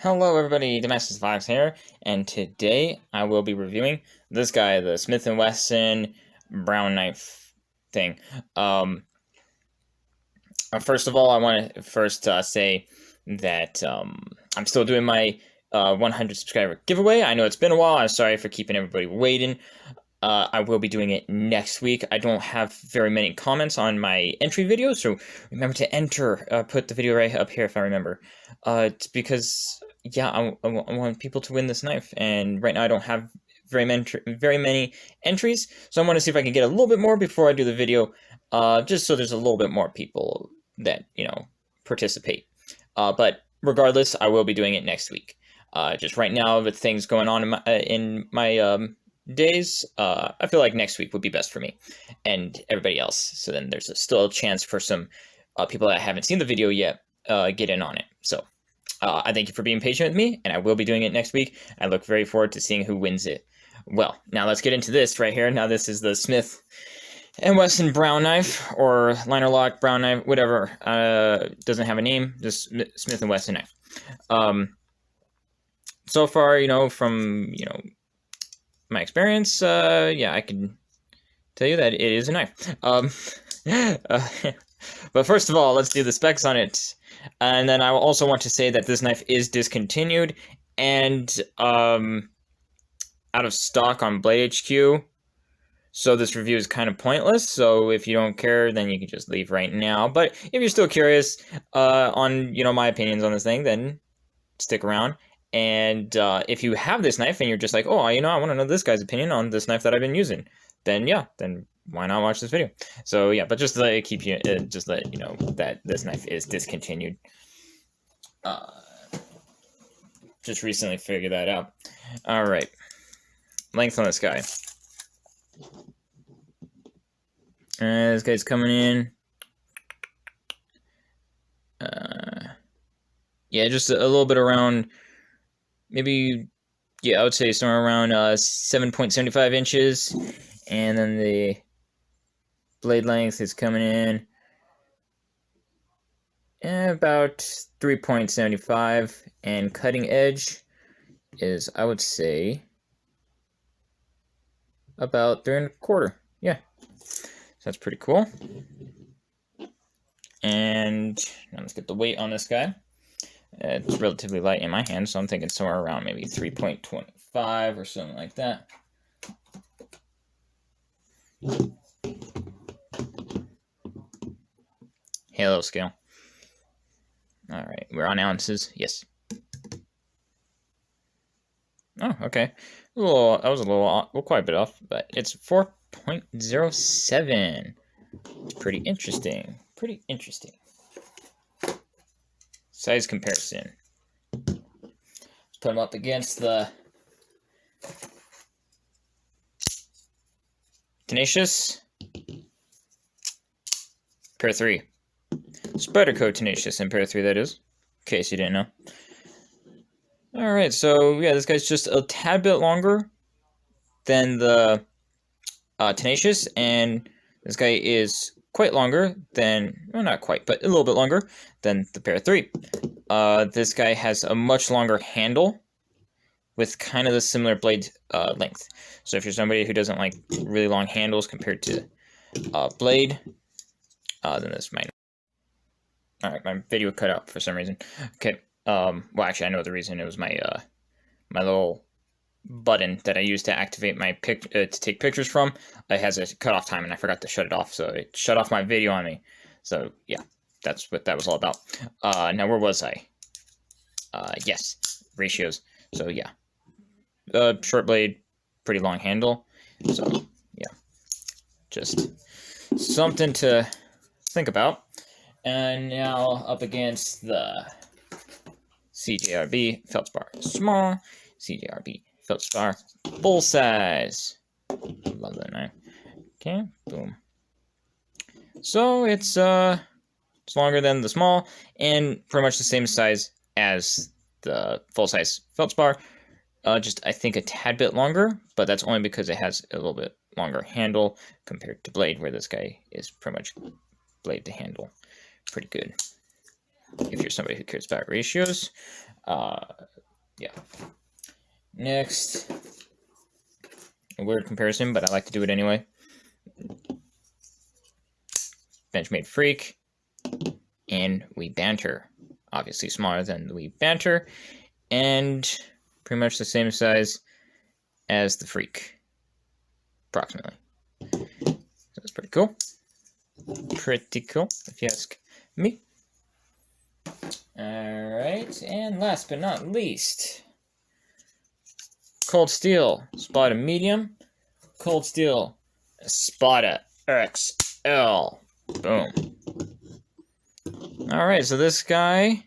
Hello everybody, Domestic Fox here, and today I will be reviewing this guy, the Smith & Wesson brown knife thing. First of all, I want to say that I'm still doing my 100 subscriber giveaway. I know it's been a while, I'm sorry for keeping everybody waiting. I will be doing it next week. I don't have very many comments on my entry video, so remember to enter. Put the video right up here if I remember. It's because, yeah, I want people to win this knife, and right now I don't have very many entries, so I want to see if I can get a little bit more before I do the video, just so there's a little bit more people that, participate. But regardless, I will be doing it next week. Just right now, with things going on in my days, I feel like next week would be best for me and everybody else. So then there's still a chance for some people that haven't seen the video yet get in on it. So I thank you for being patient with me, and I will be doing it next week. I look very forward to seeing who wins it. Well, now let's get into this right here. Now this is the Smith & Wesson brown knife, or liner lock brown knife, whatever. Doesn't have a name, just Smith & Wesson knife. So far, from, my experience, yeah, I can tell you that it is a knife. But first of all, let's do the specs on it. And then I also want to say that this knife is discontinued and out of stock on Blade HQ. So this review is kind of pointless. So if you don't care, then you can just leave right now. But if you're still curious on, my opinions on this thing, then stick around. And if you have this knife and you're just like, oh, I want to know this guy's opinion on this knife that I've been using, then yeah, then why not watch this video? So yeah, but just to let you know that this knife is discontinued. Just recently figured that out. All right, length on this guy. This guy's coming in. Yeah, just a little bit around. Maybe, yeah, I would say somewhere around 7.75 inches, and then the blade length is coming in about 3.75, and cutting edge is, I would say, about 3.25. Yeah, so that's pretty cool. And now let's get the weight on this guy. It's relatively light in my hand, so I'm thinking somewhere around maybe 3.25 or something like that. Halo scale. All right, we're on ounces. Yes. Oh, okay. That was quite a bit off, but it's 4.07. It's pretty interesting. Pretty interesting. Size comparison. Let's put them up against the Tenacious Pair 3. Spyderco Tenacious and Pair 3, that is, in case you didn't know. Alright, so yeah, this guy's just a tad bit longer than the Tenacious, and this guy is quite longer than, well, not quite, but a little bit longer than the Pair 3. This guy has a much longer handle with kind of the similar blade length. So if you're somebody who doesn't like really long handles compared to blade, then this might. Alright, my video cut out for some reason. Okay, well, actually, I know the reason. It was my my little button that I use to activate my to take pictures from. It has a cutoff time, and I forgot to shut it off, so it shut off my video on me. So yeah, that's what that was all about. Now where was I? Yes, ratios. So yeah, short blade, pretty long handle. So yeah, just something to think about. And now up against the CJRB Feldspar small, CJRB Feldspar full size. Love that knife. Okay, boom. So it's longer than the small and pretty much the same size as the full size Feldspar. Just I think a tad bit longer, but that's only because it has a little bit longer handle compared to blade, where this guy is pretty much blade to handle. Pretty good. if you're somebody who cares about ratios. Yeah. Next, a weird comparison, but I like to do it anyway. Benchmade Freak and We Banter. Obviously smaller than the We Banter, and pretty much the same size as the Freak, approximately. So that's pretty cool. Pretty cool, if you ask me. Alright, and last but not least, Cold Steel Spada Medium, Cold Steel Spada XL. Boom. Alright, so this guy,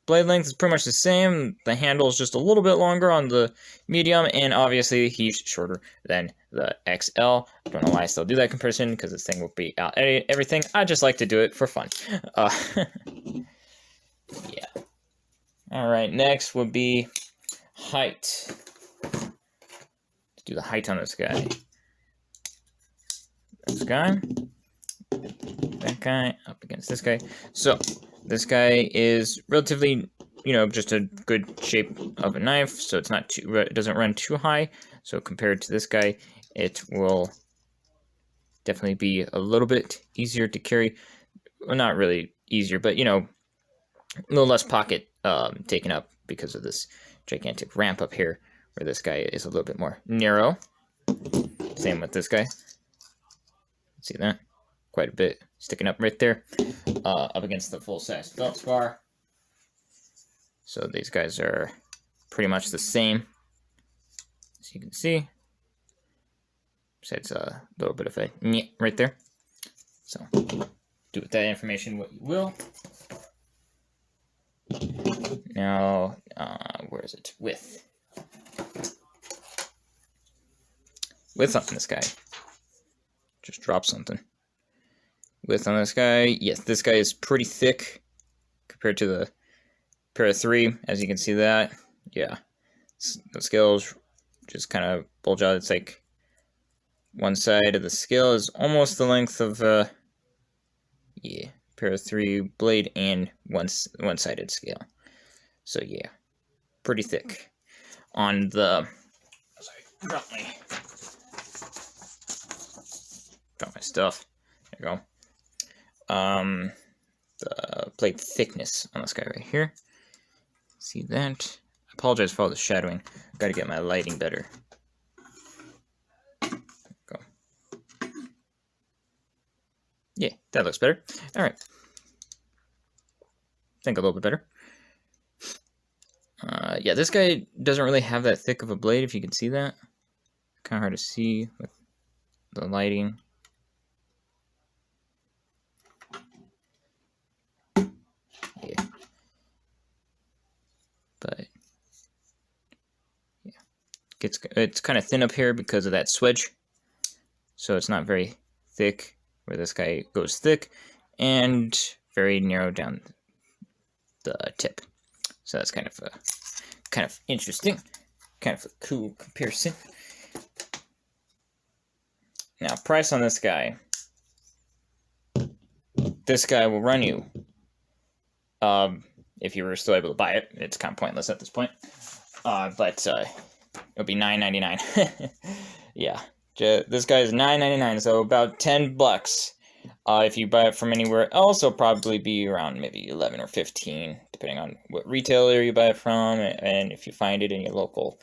blade length is pretty much the same. The handle is just a little bit longer on the medium, and obviously he's shorter than the XL. I don't know why I still do that comparison, because this thing will be out everything. I just like to do it for fun. Yeah. Alright, next would be height. Let's do the height on this guy. This guy. That guy up against this guy. So, this guy is relatively, just a good shape of a knife, so it's not too, it doesn't run too high. So compared to this guy, it will definitely be a little bit easier to carry. Well, not really easier, but a little less pocket taken up because of this gigantic ramp up here, where this guy is a little bit more narrow. Same with this guy. See that? Quite a bit sticking up right there, up against the full-size belt spar. So these guys are pretty much the same, as you can see. Besides a little bit of a nyeh right there. So do with that information what you will. Now, where is it? Width on this guy. Just drop something. Width on this guy. Yes, this guy is pretty thick compared to the Para 3, as you can see that. Yeah. The scales just kind of bulge out. It's like one side of the scale is almost the length of yeah, Para 3 blade and one-sided scale. So yeah, pretty thick. On the drop my stuff. There you go. The blade thickness on this guy right here. See that? I apologize for all the shadowing. Got to get my lighting better. Go. Yeah, that looks better. All right. Think a little bit better. Yeah, this guy doesn't really have that thick of a blade, if you can see that. Kind of hard to see with the lighting. Yeah. But yeah, it's kind of thin up here because of that swedge. So it's not very thick, where this guy goes thick, and very narrow down the tip. So that's kind of interesting, kind of a cool comparison. Now, price on this guy. This guy will run you, if you were still able to buy it. It's kind of pointless at this point. But it'll be $9.99. Yeah, this guy is $9.99, so about $10. If you buy it from anywhere else, it'll probably be around maybe 11 or 15, depending on what retailer you buy it from, and if you find it in your local,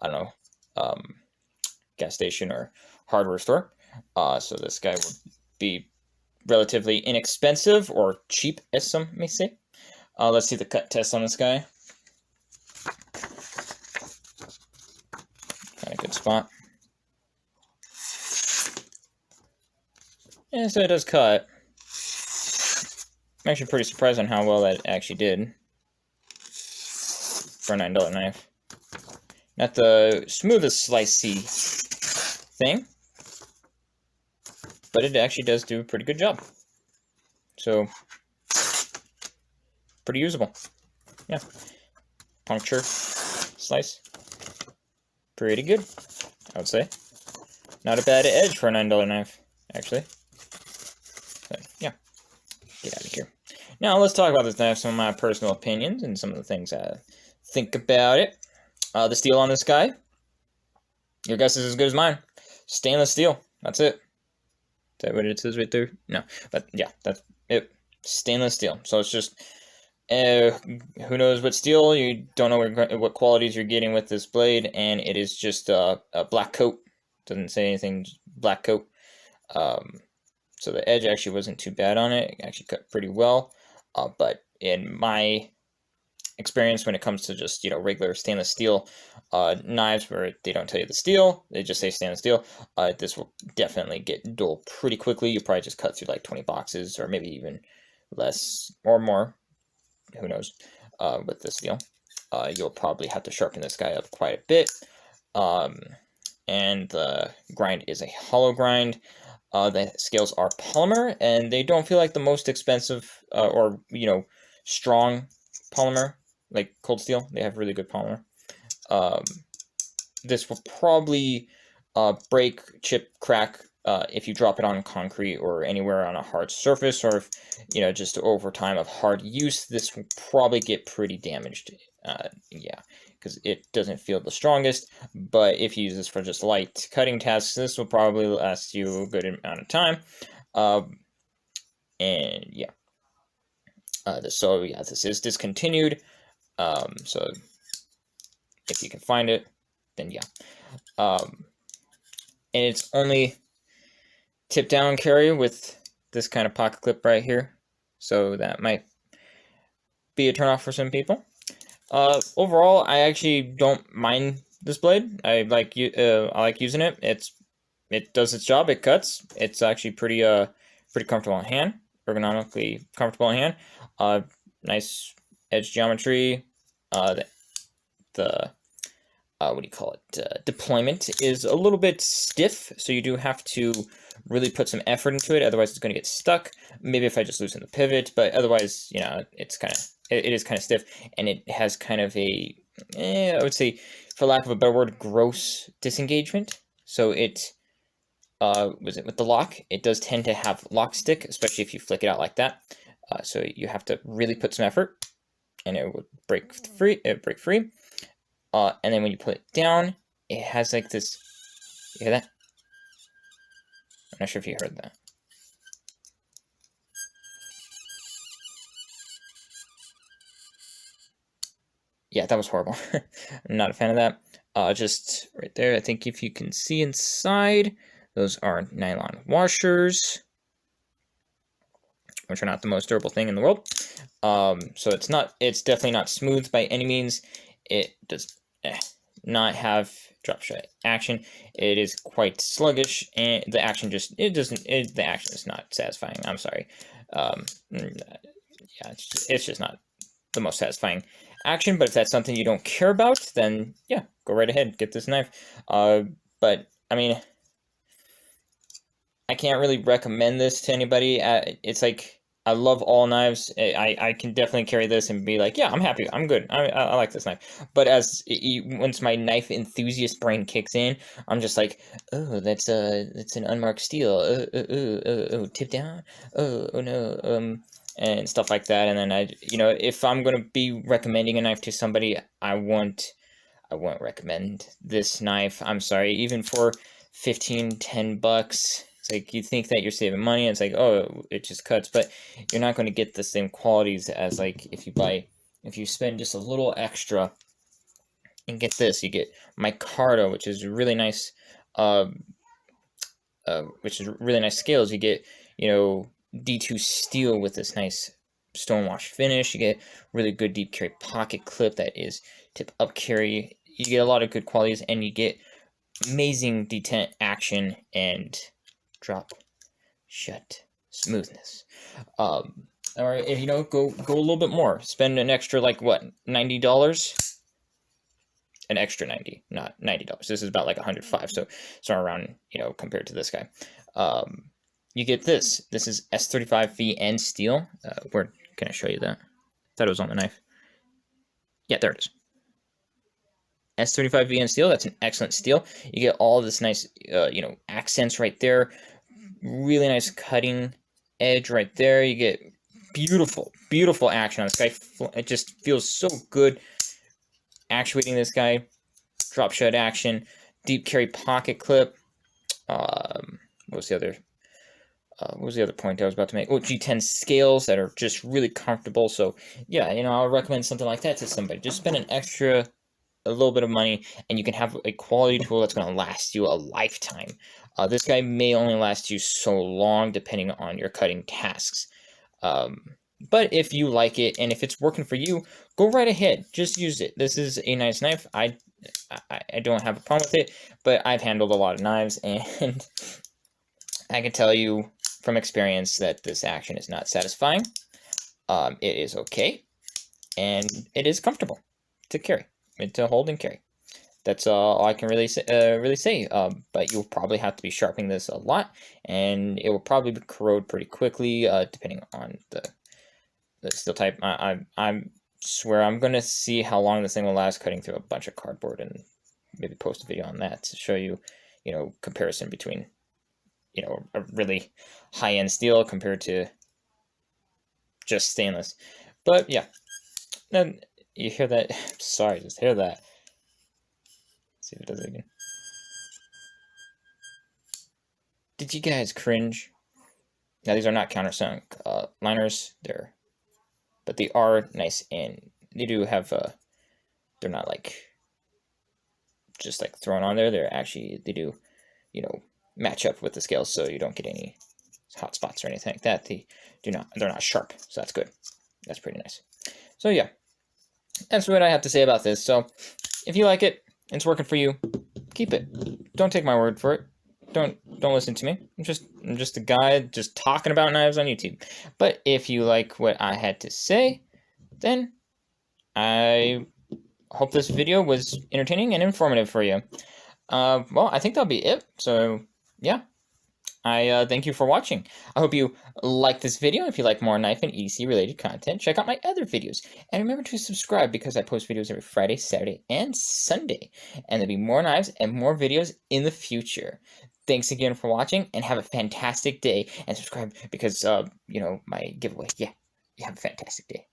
I don't know, gas station or hardware store. So this guy will be relatively inexpensive, or cheap, as some may say. Let's see the cut test on this guy. Kind of good spot. Yeah, so it does cut. I'm actually pretty surprised on how well that actually did for a $9 knife. Not the smoothest slicey thing, but it actually does do a pretty good job. So, pretty usable. Yeah. Puncture, slice. Pretty good, I would say. Not a bad edge for a $9 knife, actually. But, yeah. Get out of here. Now let's talk about this knife, some of my personal opinions and some of the things I think about it. The steel on this guy, your guess is as good as mine. Stainless steel. That's it. Is that what it says right there? No, but yeah, that's it. Stainless steel. So it's just, who knows what steel? You don't know what qualities you're getting with this blade, and it is just a black coat. Doesn't say anything. Black coat. So the edge actually wasn't too bad on it. It actually cut pretty well. But in my experience, when it comes to just regular stainless steel knives, where they don't tell you the steel, they just say stainless steel, this will definitely get dull pretty quickly. You probably just cut through like 20 boxes, or maybe even less or more. Who knows? With this steel, you'll probably have to sharpen this guy up quite a bit. And the grind is a hollow grind. The scales are polymer, and they don't feel like the most expensive or strong polymer like cold steel. They have really good polymer. This will probably break, chip, crack if you drop it on concrete or anywhere on a hard surface, or if just over time of hard use, this will probably get pretty damaged. Yeah, because it doesn't feel the strongest. But if you use this for just light cutting tasks, this will probably last you a good amount of time. And yeah, so yeah, this is discontinued. So if you can find it, then yeah. And it's only tip down carry with this kind of pocket clip right here, so that might be a turnoff for some people. Overall, I actually don't mind this blade. I like using it. It does its job. It cuts. It's actually pretty comfortable in hand, ergonomically comfortable in hand. Nice edge geometry. The what do you call it? Deployment is a little bit stiff, so you do have to really put some effort into it. Otherwise, it's going to get stuck. Maybe if I just loosen the pivot, but otherwise, it's it is kind of stiff, and it has kind of a, I would say, for lack of a better word, gross disengagement. So it, with the lock, it does tend to have lock stick, especially if you flick it out like that. So you have to really put some effort, and it would break free. And then when you put it down, it has like this. You hear that? I'm not sure if you heard that. Yeah, that was horrible. I'm not a fan of that. Just right there, I think if you can see inside, those are nylon washers, which are not the most durable thing in the world. So it's definitely not smooth by any means. It does not have drop shot action. It is quite sluggish, and the action the action is not satisfying. I'm sorry. Yeah, it's just not the most satisfying action. But if that's something you don't care about, then yeah, go right ahead, get this knife. But I mean, I can't really recommend this to anybody. It's like, I love all knives. I can definitely carry this and be like, yeah, I'm happy. I'm good. I like this knife. But once my knife enthusiast brain kicks in, I'm just like, oh, that's an unmarked steel. Oh, tip down. Oh no. And stuff like that. And then if I'm gonna be recommending a knife to somebody, I won't recommend this knife. I'm sorry, even for $10 bucks. It's like, you think that you're saving money, and it's like, oh, it just cuts, but you're not going to get the same qualities as like if you spend just a little extra and get this. You get micarta, which is really nice, scales. You get D2 steel with this nice stonewash finish. You get really good deep carry pocket clip that is tip up carry. You get a lot of good qualities, and you get amazing detent action and drop shut smoothness. Or if go a little bit more, spend an extra, like, what, $90? An extra 90, not $90. This is about like 105, so around, compared to this guy. You get this. This is S35 VN steel. Where can I show you that? Thought it was on the knife. Yeah, there it is. S35 VN steel. That's an excellent steel. You get all this nice, accents right there. Really nice cutting edge right there. You get beautiful, beautiful action on this guy. It just feels so good actuating this guy. Drop shot action, deep carry pocket clip. What was the other? What was the other point I was about to make? Oh, G10 scales that are just really comfortable. So yeah, you know, I would recommend something like that to somebody. Just spend a little bit of money, and you can have a quality tool that's going to last you a lifetime. This guy may only last you so long, depending on your cutting tasks. But if you like it, and if it's working for you, go right ahead. Just use it. This is a nice knife. I don't have a problem with it, but I've handled a lot of knives, and I can tell you from experience that this action is not satisfying. It is okay, and it is comfortable to carry, to hold and carry. That's all I can really say. But you'll probably have to be sharpening this a lot, and it will probably corrode pretty quickly, depending on the steel type. I swear I'm gonna see how long this thing will last cutting through a bunch of cardboard, and maybe post a video on that to show you, you know, comparison between, you know, a really high-end steel compared to just stainless. But yeah, then you hear that. Sorry, just hear that. Let's see if it does it again. Did you guys cringe? Now these are not countersunk liners. But they are nice, and they do have they're not like just like thrown on there. They do, you know, match up with the scales, so you don't get any hot spots or anything like that. They're not sharp, so that's good. That's pretty nice. So yeah, that's what I have to say about this. So if you like it, it's working for you, keep it. Don't take my word for it. Don't listen to me. I'm just a guy just talking about knives on YouTube. But if you like what I had to say, then I hope this video was entertaining and informative for you. Well, I think that'll be it. So yeah, I thank you for watching. I hope you like this video. If you like more knife and EDC related content, check out my other videos. And remember to subscribe, because I post videos every Friday, Saturday, and Sunday. And there'll be more knives and more videos in the future. Thanks again for watching, and have a fantastic day. And subscribe because, you know, my giveaway. Yeah, you have a fantastic day.